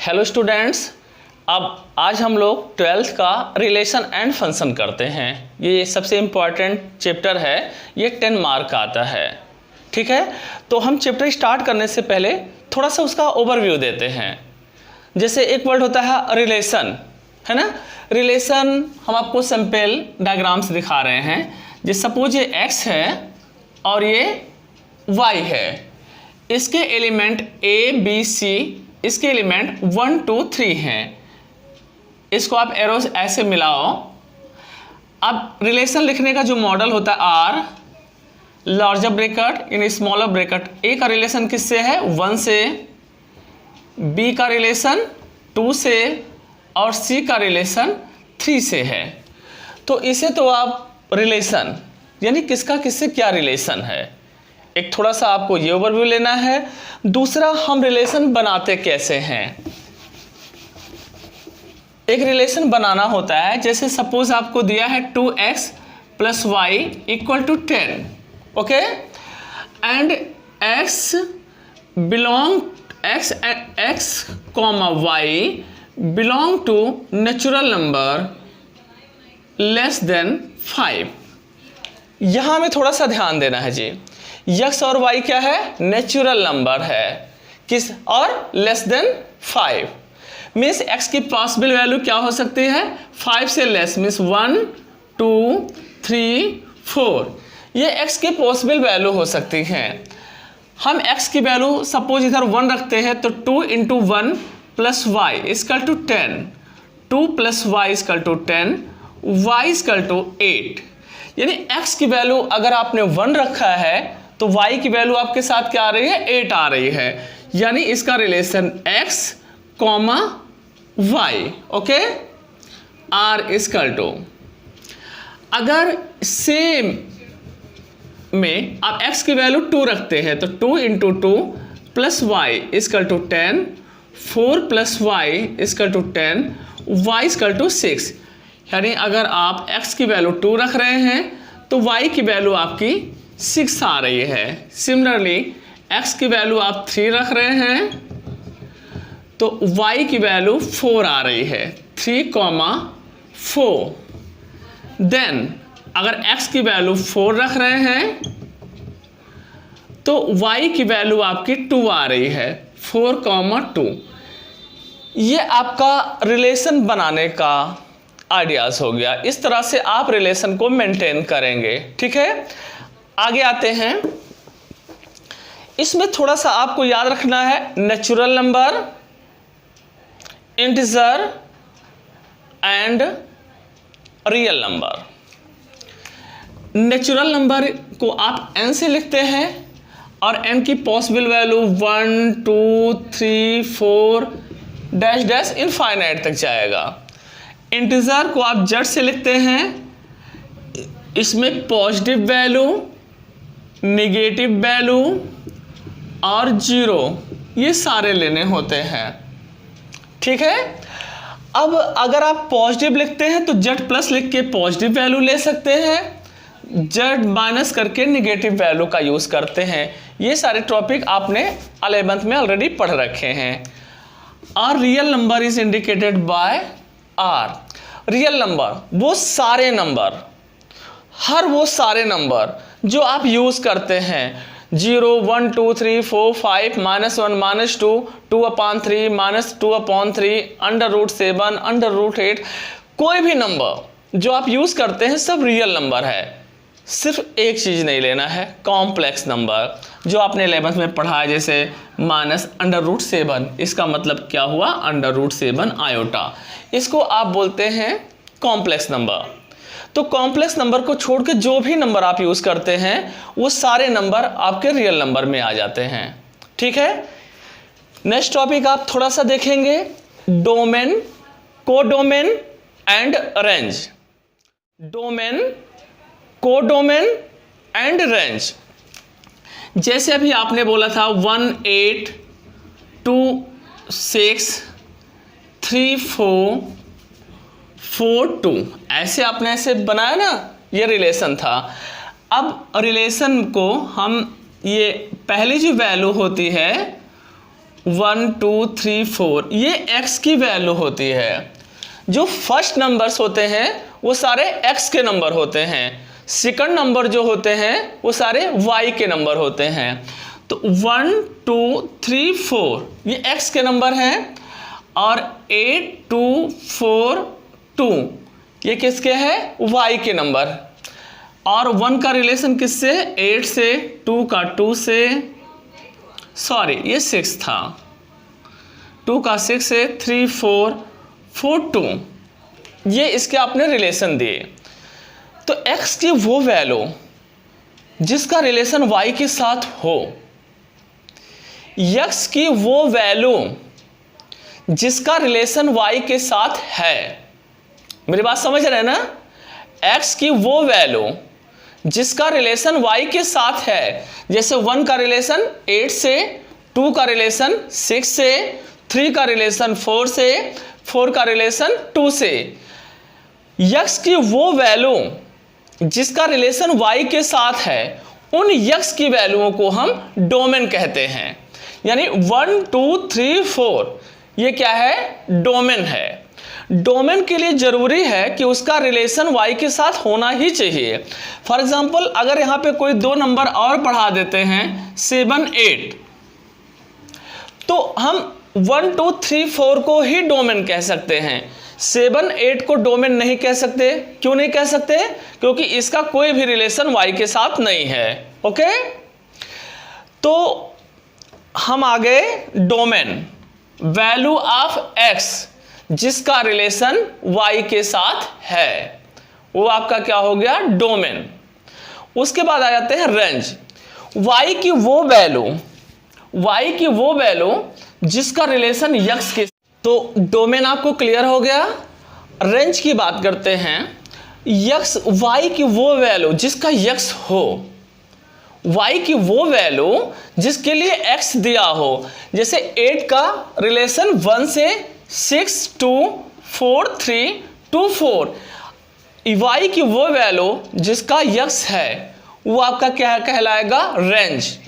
Hello students, अब आज हम लोग 12th का रिलेशन एंड फंक्शन करते हैं। ये सबसे इम्पॉर्टेंट चैप्टर है, ये 10 मार्क का आता है। ठीक है, तो हम चैप्टर स्टार्ट करने से पहले थोड़ा सा उसका ओवरव्यू देते हैं। जैसे एक वर्ड होता है रिलेशन, है ना। रिलेशन हम आपको सिंपल डायग्राम्स दिखा रहे हैं। जैसे सपोज ये x है और ये y है, इसके एलिमेंट a b c, इसके एलिमेंट 1 2 3 हैं। इसको आप एरोस ऐसे मिलाओ। अब रिलेशन लिखने का जो मॉडल होता है R, larger bracket in smaller bracket. A का रिलेशन किससे है? 1 से, B का रिलेशन 2 से और C का रिलेशन 3 से है। तो इसे तो आप रिलेशन यानी किसका किससे क्या रिलेशन है, एक थोड़ा सा आपको ये ओवरव्यू लेना है। दूसरा, हम रिलेशन बनाते कैसे हैं। एक रिलेशन बनाना होता है, जैसे सपोज आपको दिया है 2x + y = 10, okay, and x y belong to natural number << 5। यहां में थोड़ा सा ध्यान देना है जी। x और y क्या है? नेचुरल नंबर है, किस और << 5 मीन्स x की पॉसिबल वैल्यू क्या हो सकती है? 5 से लेस मीन्स 1 2 3 4। ये x की पॉसिबल वैल्यू हो सकती हैं। हम x की वैल्यू सपोज इधर 1 रखते हैं तो 2 × 1 + y = 10, 2 + y = 10, y = 8। यानी x की वैल्यू अगर आपने 1 रखा है तो y की वैल्यू आपके साथ क्या आ रही है? 8 आ रही है। यानी इसका relation x, y, okay. r अगर सेम में आप x की वैल्यू 2 रखते हैं तो 2 × 2 + y = 10, 4 + y = 10, y = 6। यानी अगर आप x की वैल्यू 2 रख रहे हैं तो y की वैल्यू आपकी 6 आ रही है। सिमिलरली x की वैल्यू आप 3 रख रहे हैं तो y की वैल्यू 4 आ रही है, 3, 4। देन अगर x की वैल्यू 4 रख रहे हैं तो y की वैल्यू आपकी 2 आ रही है, 4, 2। ये आपका रिलेशन बनाने का आइडियाज हो गया। इस तरह से आप रिलेशन को मेंटेन करेंगे। ठीक है, आगे आते हैं। इसमें थोड़ा सा आपको याद रखना है natural number, integer and real number. Natural number को आप n से लिखते हैं और n की पॉसिबल वैल्यू 1 2 3 4 डैश इनफाइनाइट तक जाएगा। इंटीजर को आप z से लिखते हैं, इसमें पॉजिटिव वैल्यू, नेगेटिव वैल्यू और 0 ये सारे लेने होते हैं। ठीक है, अब अगर आप पॉजिटिव लिखते हैं तो z+ लिख के पॉजिटिव वैल्यू ले सकते हैं, z- करके नेगेटिव वैल्यू का यूज करते हैं। ये सारे टॉपिक आपने 11th में ऑलरेडी पढ़ रखे हैं। और real number is indicated by r। Real number वो सारे नंबर, हर वो सारे नंबर जो आप यूज करते हैं, 0 1 2 3 4 5 -1 -2 2/3 -2/3 √7 √8, कोई भी नंबर जो आप यूज करते हैं सब रियल नंबर है। सिर्फ एक चीज नहीं लेना है, कॉम्प्लेक्स नंबर जो आपने 11th में पढ़ा है, जैसे -√7। इसका मतलब क्या हुआ? √7 आयोटा। इसको आप बोलते हैं कॉम्प्लेक्स नंबर। तो कॉम्प्लेक्स नंबर को छोड़ के जो भी नंबर आप यूज करते हैं वो सारे नंबर आपके रियल नंबर में आ जाते हैं। ठीक है, नेक्स्ट टॉपिक आप थोड़ा सा देखेंगे, domain, codomain and range. Domain, codomain and range. जैसे अभी आपने बोला था 1 8 2 6 3 4 4 2, ऐसे आपने ऐसे बनाया ना, ये रिलेशन था। अब रिलेशन को हम, ये पहली जो वैल्यू होती है 1 2 3 4 ये x की वैल्यू होती है। जो फर्स्ट नंबर्स होते हैं वो सारे x के नंबर होते हैं, सेकंड नंबर जो होते हैं वो सारे y के नंबर होते हैं। तो 1 2 3 4 ये x के नंबर हैं और 8 2 4 2 ये किसके हैं? y के नंबर। और 1 का रिलेशन किससे? 8 से, 2 का 2 से, सॉरी ये 6 था, 2 का 6 से, 3 4 4 2 ये इसके आपने रिलेशन दिए। तो x की वो वैल्यू जिसका रिलेशन y के साथ हो, x की वो वैल्यू जिसका रिलेशन y के साथ है, मेरी बात समझ रहे हैं ना? x की वो वैल्यू जिसका रिलेशन y के साथ है, जैसे 1 का रिलेशन 8 से, 2 का रिलेशन 6 से, 3 का रिलेशन 4 से, 4 का रिलेशन 2 से। x की वो वैल्यू जिसका रिलेशन y के साथ है, उन x की वैल्यूओं को हम डोमेन कहते हैं। यानी 1 2 3 4 ये क्या है? डोमेन है। डोमेन के लिए जरूरी है कि उसका रिलेशन y के साथ होना ही चाहिए। फॉर एग्जाम्पल अगर यहाँ पे कोई 2 नंबर और बढ़ा देते हैं 7 8, तो हम 1 2 3 4 को ही डोमेन कह सकते हैं, 7 8 को डोमेन नहीं कह सकते। क्यों नहीं कह सकते? क्योंकि इसका कोई भी रिलेशन y के साथ नहीं है। ओके, तो हम आगे डोमेन, वैल्यू ऑफ x जिसका रिलेशन y के साथ है, वो आपका क्या हो गया? डोमेन। उसके बाद आ जाते हैं रेंज, y की वो वैल्यू जिसका रिलेशन x के। तो डोमेन आपको क्लियर हो गया। रेंज की बात करते हैं, x y की वो वैल्यू जिसका x हो, y की वो वैल्यू जिसके लिए x दिया हो। जैसे 8 का रिलेशन 1 से 6 2 4 3 2 4, y की वो वैल्यू जिसका x है वो आपका क्या कहलाएगा? रेंज।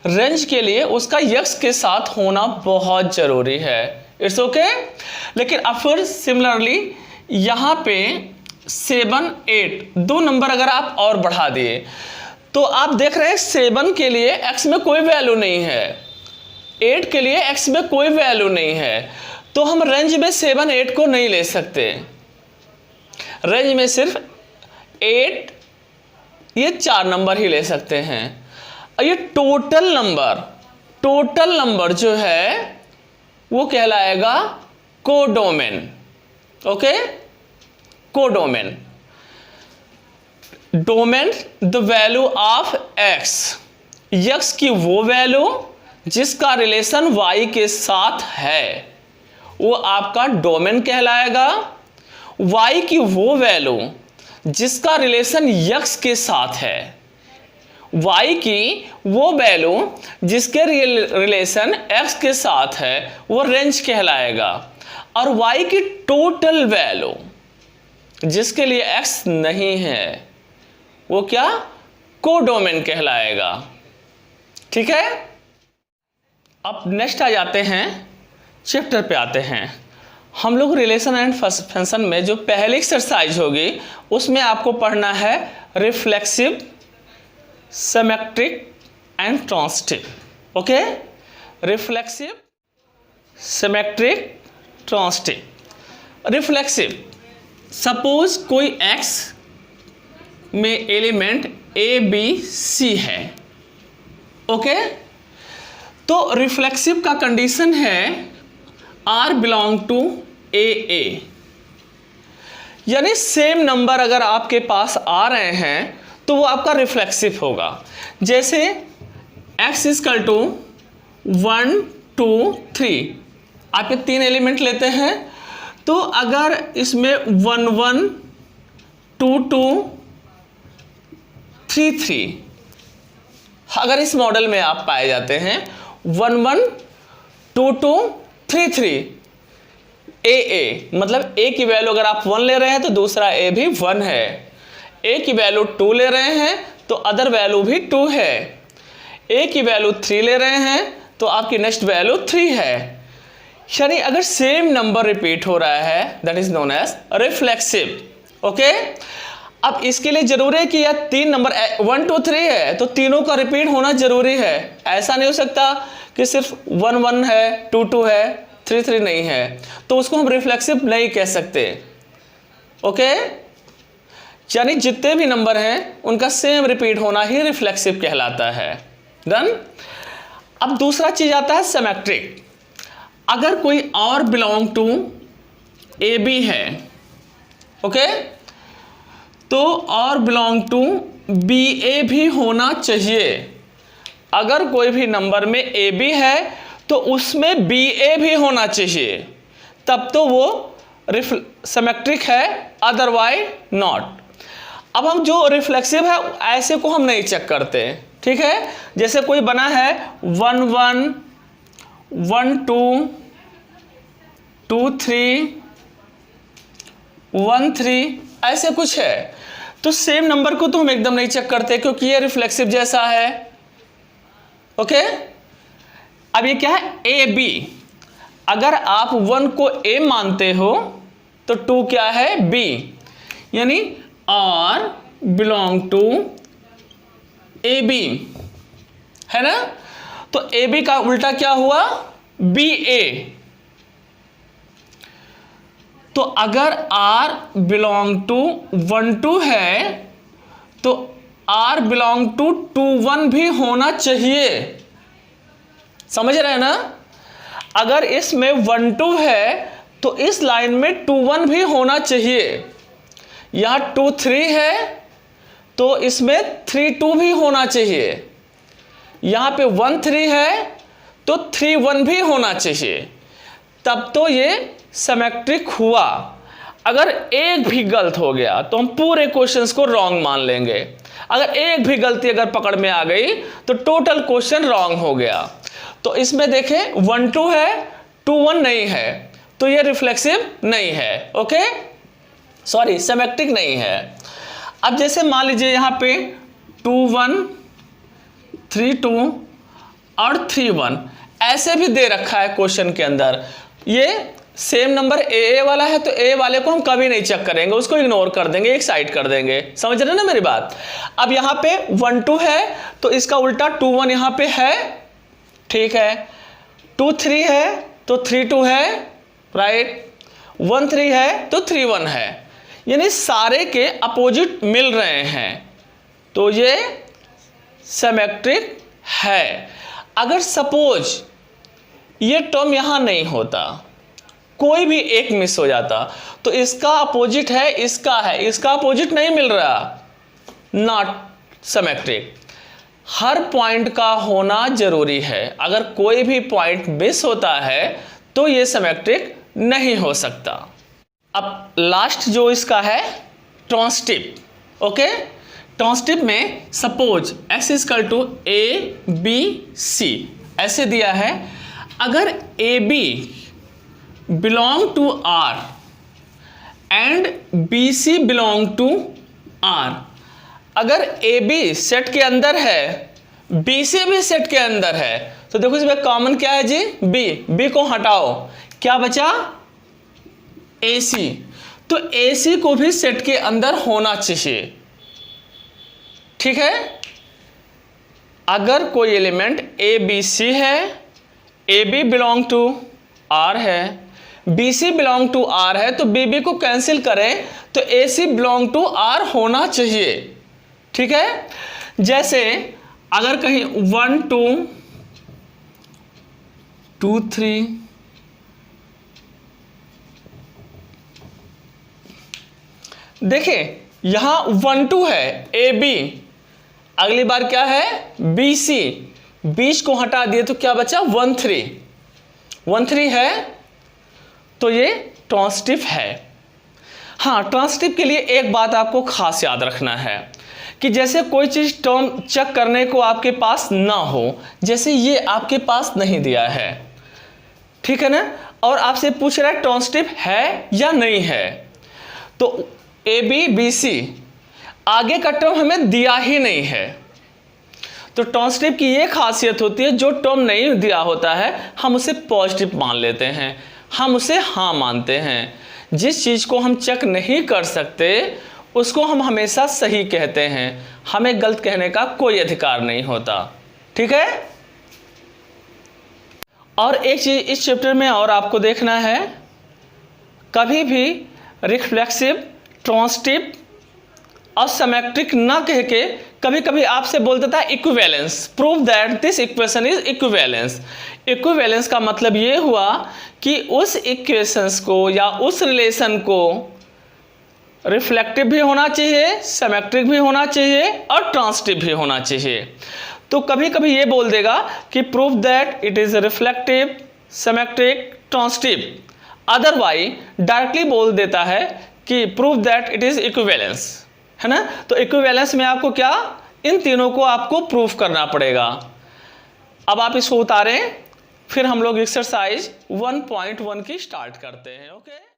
रेंज के लिए उसका x के साथ होना बहुत जरूरी है। It's okay. लेकिन अब फिर सिमिलरली यहाँ पे 7 8 2 नंबर अगर आप और बढ़ा दिए तो आप देख रहे हैं 7 के लिए x में कोई वैल्यू नहीं है, 8 के लिए x में कोई वैल्यू नहीं है, तो हम रेंज में 7 8 को नहीं ले सकते। रेंज में सिर्फ 8 ये 4 नंबर ही ले सकते हैं। और ये टोटल नंबर जो है वो कहलाएगा codomain. Okay, codomain. Domain the value of x की वो वैल्यू जिसका रिलेशन y के साथ है वो आपका डोमेन कहलाएगा। y की वो वैल्यू जिसका रिलेशन x के साथ है, y की वो वैल्यू जिसके रिलेशन x के साथ है वो रेंज कहलाएगा। और y की टोटल वैल्यू जिसके लिए x नहीं है वो क्या? कोडोमेन कहलाएगा। ठीक है। अब नेक्स्ट आ जाते हैं, चैप्टर पे आते हैं। हम लोग रिलेशन एंड फंक्शन में जो पहली एक्सरसाइज होगी उसमें आपको पढ़ना है reflexive, symmetric and transitive. Okay, reflexive, symmetric, transitive. Reflexive, suppose कोई x में एलिमेंट a b c है। ओके, तो रिफ्लेक्सिव का कंडीशन है r belong to a a, यानी सेम नंबर अगर आपके पास आ रहे हैं तो वो आपका रिफ्लेक्सिव होगा। जैसे x इक्वल टू 1 2 3, आप ये 3 एलिमेंट लेते हैं तो अगर इसमें 1 1 2 2 3 3 अगर इस मॉडल में आप पाए जाते हैं 1 1 2 2 3 3 a मतलब a की वैल्यू अगर आप 1 ले रहे हैं तो दूसरा a भी 1 है, a की वैल्यू 2 ले रहे हैं तो अदर वैल्यू भी 2 है, a की वैल्यू 3 ले रहे हैं तो आपकी नेक्स्ट वैल्यू 3 है। यानी अगर सेम नंबर रिपीट हो रहा है that is known as reflexive. Okay, अब इसके लिए जरूरी है कि यह 3 नंबर 1 2 3 है तो तीनों का रिपीट होना जरूरी है। ऐसा नहीं हो सकता कि सिर्फ 1 1 है, 2 2 है, 3 3 नहीं है, तो उसको हम रिफ्लेक्सिव नहीं कह सकते। ओके, यानी जितने भी नंबर हैं उनका सेम रिपीट होना ही रिफ्लेक्सिव कहलाता है। डन। अब दूसरा चीज आता है सिमेट्रिक। अगर कोई और बिलोंग टू ए बी है, ओके, तो और बिलोंग टू बी ए भी होना चाहिए। अगर कोई भी नंबर में ए बी है तो उसमें बी ए भी होना चाहिए, तब तो वो सिमेट्रिक है, अदरवाइज नॉट। अब हम जो रिफ्लेक्सिव है ऐसे को हम नहीं चेक करते, ठीक है। जैसे कोई बना है 1 1 1 2 2 3 1 3 ऐसे कुछ है, तो सेम नंबर को तो हम एकदम नहीं चेक करते क्योंकि ये रिफ्लेक्सिव जैसा है। ओके, अब ये क्या है, ए बी। अगर आप 1 को ए मानते हो तो 2 क्या है, बी, यानी R belong to A B, है ना। तो ए बी का उल्टा क्या हुआ, बी ए। तो अगर आर बिलोंग टू 1 2 है तो आर बिलोंग टू 2 1 भी होना चाहिए। समझ रहे हैं ना। अगर इसमें 1 2 है तो इस लाइन में 2 1 भी होना चाहिए। यहां 2 3 है तो इसमें 3 2 भी होना चाहिए। यहां पे 1 3 है तो 3 1 भी होना चाहिए, तब तो ये सिमेट्रिक हुआ। अगर एक भी गलत हो गया तो हम पूरे क्वेश्चंस को रॉन्ग मान लेंगे। अगर एक भी गलती अगर पकड़ में आ गई तो टोटल क्वेश्चन रॉन्ग हो गया। तो इसमें देखें 1 2 है, 2 1 नहीं है, तो ये रिफ्लेक्सिव नहीं है। ओके, सॉरी, सिमेट्रिक नहीं है। अब जैसे मान लीजिए यहां पे 2 1 3 2 और 3 1 ऐसे भी दे रखा है क्वेश्चन के अंदर। ये सेम नंबर ए वाला है तो ए वाले को हम कभी नहीं चेक करेंगे, उसको इग्नोर कर देंगे, एक साइड कर देंगे। समझ रहे ना मेरी बात। अब यहाँ पे 1 2 है तो इसका उल्टा 2 1 यहाँ पे है, ठीक है। 2 3 है तो 3 2 है, राइट। 1 3 है तो 3 1 है, यानी सारे के अपोजिट मिल रहे हैं, तो ये सिमेट्रिक है। अगर सपोज ये टर्म यहां नहीं होता, कोई भी एक मिस हो जाता, तो इसका अपोजिट है, इसका है, इसका अपोजिट नहीं मिल रहा, नॉट सिमेट्रिक। हर पॉइंट का होना जरूरी है। अगर कोई भी पॉइंट मिस होता है तो ये सिमेट्रिक नहीं हो सकता। अब लास्ट जो इसका है ट्रांसटिव। ओके, ट्रांसटिव में suppose x equal to A B C ऐसे दिया है। अगर A B belong to R and B C belong to R, अगर ए बी सेट के अंदर है, बी सी भी सेट के अंदर है, तो देखो इसमें कॉमन क्या है जी, बी। बी को हटाओ, क्या बचा, ए सी। तो ए सी को भी सेट के अंदर होना चाहिए, ठीक है। अगर कोई एलिमेंट ए बी सी है, A B belong to R है, B C belong to R है, तो बी बी को कैंसिल करें तो A C belong to R होना चाहिए, ठीक है। जैसे अगर कहीं 1 2 2 3 देखिए यहां 1 2 है ए बी, अगली बार क्या है बी सी, बीच को हटा दिए तो क्या बचा 1 3, 1 3 है, तो ये ट्रांसटिव है। हाँ, ट्रांसटिव के लिए एक बात आपको खास याद रखना है कि जैसे कोई चीज टर्म चेक करने को आपके पास ना हो, जैसे ये आपके पास नहीं दिया है, ठीक है ना, और आपसे पूछ रहा है ट्रांसटिव है या नहीं है, तो ए बी बी सी आगे का टर्म हमें दिया ही नहीं है, तो ट्रांसिटिव की ये खासियत होती है, जो टर्म नहीं दिया होता है हम उसे पॉजिटिव मान लेते हैं, हम उसे हाँ मानते हैं। जिस चीज़ को हम चेक नहीं कर सकते उसको हम हमेशा सही कहते हैं, हमें गलत कहने का कोई अधिकार नहीं होता। ठीक है। और एक चीज़ इस चैप्टर में और आपको देखना है, कभी भी रिफ्लेक्सिव, ट्रांसिटिव और सिमेट्रिक ना कह के कभी कभी आपसे बोल देता है equivalence, prove that this equation is equivalence. Equivalence का मतलब ये हुआ कि उस इक्वेशंस को या उस रिलेशन को रिफ्लेक्टिव भी होना चाहिए, सिमेट्रिक भी होना चाहिए और ट्रांसिटिव भी होना चाहिए। तो कभी कभी ये बोल देगा कि prove that it is reflective, symmetric, transitive. Otherwise directly बोल देता है कि prove that it is equivalence, है ना। तो इक्विवेलेंस में आपको क्या, इन तीनों को आपको प्रूफ करना पड़ेगा। अब आप इसको उतारें, फिर हम लोग एक्सरसाइज 1.1 की स्टार्ट करते हैं। ओके।